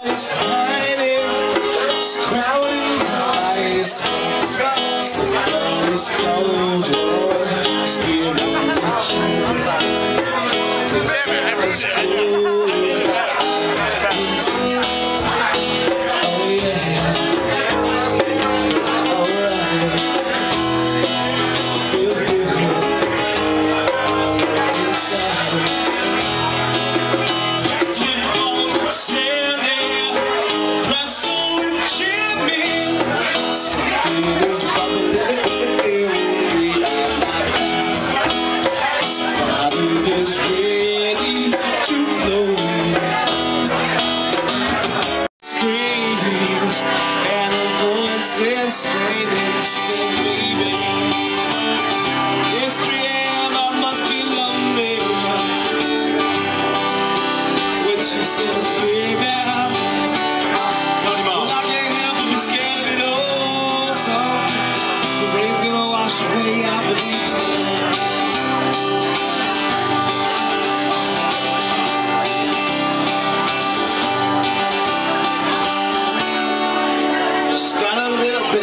It's hiding, it's crowding my space. Somebody's cold door, it's giving me chance. Oh yeah, alright. Feels good inside.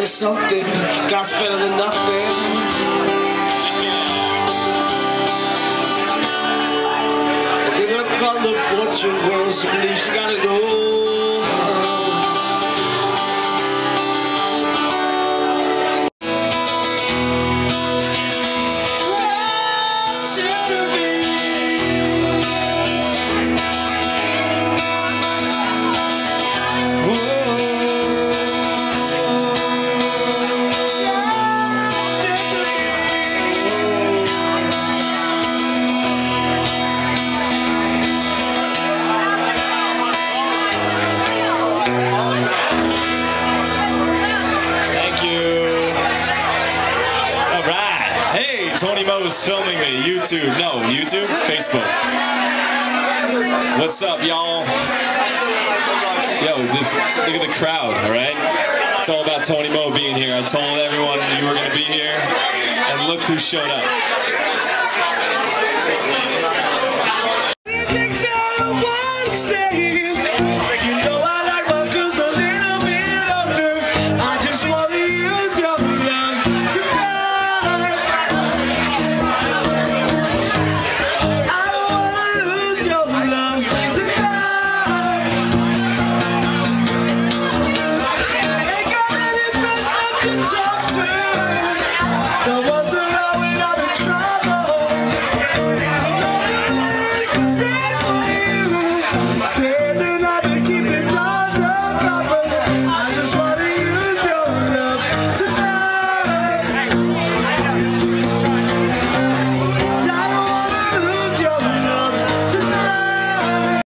Something, God's better than nothing. They're gonna call the fortune world, so believe she got it all. Tony Mo is filming me. YouTube. Facebook. What's up, y'all? Yo, look at the crowd, alright? It's all about Tony Mo being here. I told everyone you were going to be here, and look who showed up.